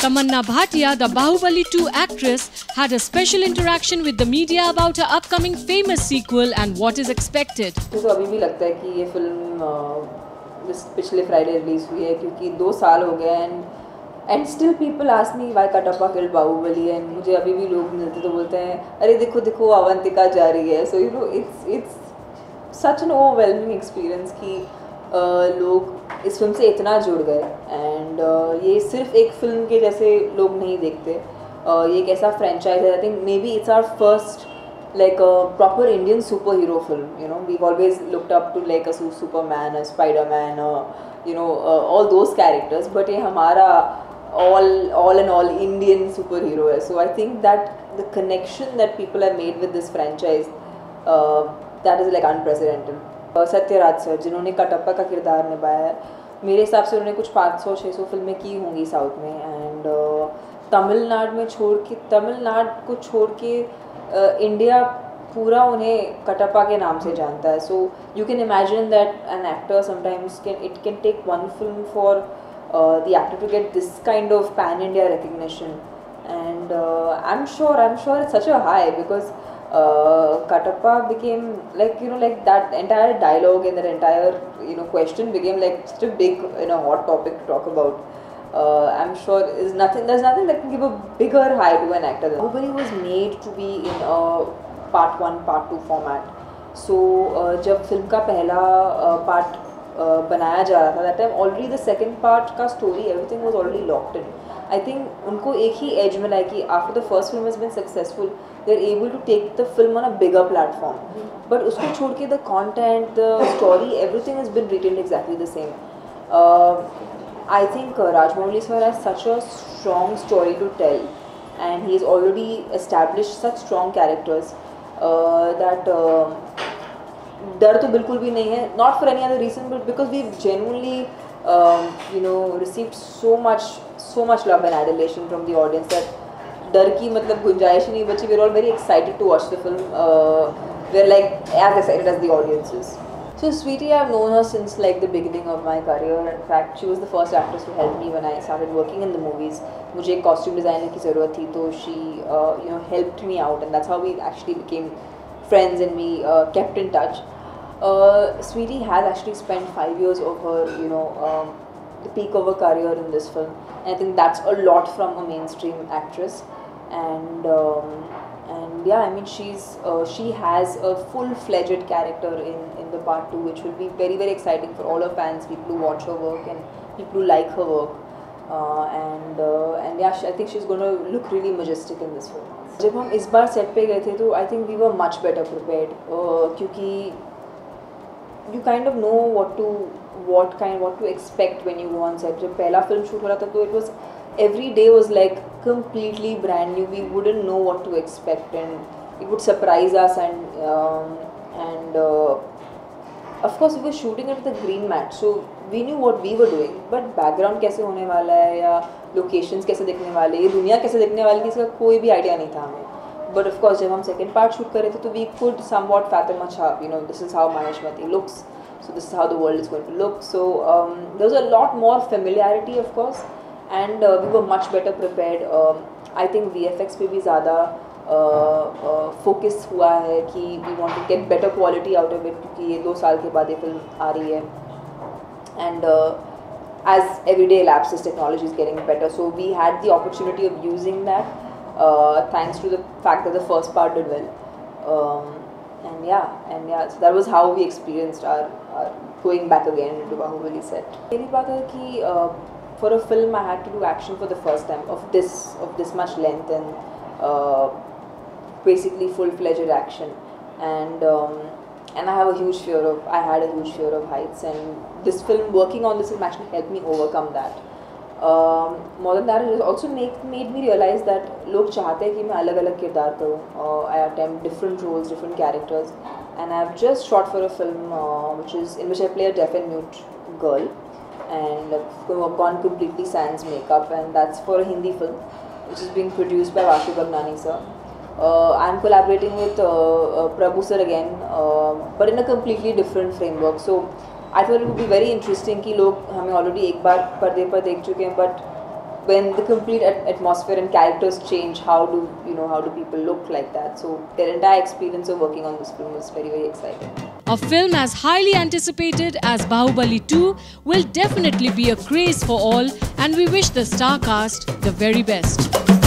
Tamanna Bhatia, the Bahubali 2 actress, had a special interaction with the media about her upcoming famous sequel and what is expected. मुझे अभी भी लगता है कि ये फिल्म पिछले फ्राइडे रिलीज हुई है क्योंकि 2 साल हो गए and still people ask me why Kattappa killed Baahubali and मुझे अभी भी लोग मिलते तो बोलते हैं अरे देखो देखो अवंतिका जा रही है. So you know it's such an overwhelming experience कि लोग इस फिल्म से इतना जुड़ गए एंड ये सिर्फ एक फिल्म के जैसे लोग नहीं देखते. ये एक ऐसा फ्रेंचाइज है. I think maybe it's our first like a proper Indian superhero film. You know, we've always looked up to like a Superman, a Spider-Man, all those characters. But ये हमारा all and all Indian superhero है. So I think that the connection that people have made with this franchise, that is like unprecedented. Sathyaraj sir जिन्होंने कटप्पा का किरदार निभाया है, मेरे हिसाब से उन्होंने कुछ 500-600 फिल्में की होंगी साउथ में एंड तमिलनाडु को छोड़ के इंडिया पूरा उन्हें कटप्पा के नाम से जानता है. So you can imagine that an actor sometimes it can take one film for the actor to get this kind of pan India recognition and I am sure it's such a high because Katappa became like that entire dialogue and that entire question became like such a big hot topic to talk about. I'm sure there's nothing that can give a bigger high to an actor. Bahubali was made to be in a part 1 part 2 format. So जब film का पहला part बनाया जा रहा था that time already the second part का story everything was already locked in. I think उनको एक ही edge मिला कि after the first film has been successful they're able to take the film on a bigger platform. But उसको छोड़ के the content, the story, everything has been retained exactly the same. I think Rajamouli sir has such a strong story to tell and he's already established such strong characters that डर तो बिल्कुल भी नहीं है. Not for any other reason but because we've genuinely received so much love and adulation from the audience that डर की मतलब गुंजाइश नहीं बची. We're all very excited to watch the film. We're like as excited as the audience is. So Sweetie, I've known her since like the beginning of my career. In fact, she was the first actress to help me when I started working in the movies. मुझे एक costume designer की ज़रूरत थी तो she helped me out and that's how we actually became friends and we kept in touch. Sweetie has actually spent 5 years of her the peak of her career in this film. And I think that's a lot from a mainstream actress. And yeah, I mean she has a full-fledged character in the part 2, which will be very very exciting for all her fans, people who watch her work and people who like her work. And yeah, I think she's going to look really majestic in this film. जब हम इस बार set पे गए थे तो I think we were much better prepared क्योंकि you kind of know what to expect when you go on set. जब पहला film shoot हो रहा था तो it was every day was like completely brand new. We wouldn't know what to expect and it would surprise us and of course we were shooting it with a green mat so we knew what we were doing but background कैसे होने वाला है या locations कैसे दिखने वाले ये दुनिया कैसे दिखने वाली इसका कोई भी idea नहीं था हमें. But of course जब हम second part shoot कर रहे थे तो we could somewhat fathom अच्छा this is how Maheshmati looks, so this is how the world is going to look. So there was a lot more familiarity of course and we were much better prepared. I think VFX पे भी ज़्यादा focus हुआ है कि we want to get better quality out of it क्योंकि ये 2 साल के बाद ये फिल्म आ रही है and as every day elapses technology is getting better so we had the opportunity of using that thanks to the fact that the first part did well. And yeah, so that was how we experienced our going back again into Bahubali set. मेरी बात है कि for a film I had to do action for the first time of this much length and basically full-fledged action and I had a huge fear of heights and this film working on this film actually helped me overcome that. More than that, it also made me realize that लोग चाहते हैं कि मैं अलग-अलग किरदार करूँ. I attempt different roles, different characters and I've just shot for a film in which I play a deaf and mute girl and I've gone completely sans makeup and that's for a Hindi film which is being produced by Vashu Gagnani sir. I'm collaborating with Prabhu sir again but in a completely different framework. So I thought it would be very interesting कि लोग हमें already एक बार पर्दे पर देख चुके हैं but when the complete atmosphere and characters change, how do people look like that? So their entire experience of working on this film was very, very exciting. A film as highly anticipated as Bahubali 2 will definitely be a craze for all, and we wish the star cast the very best.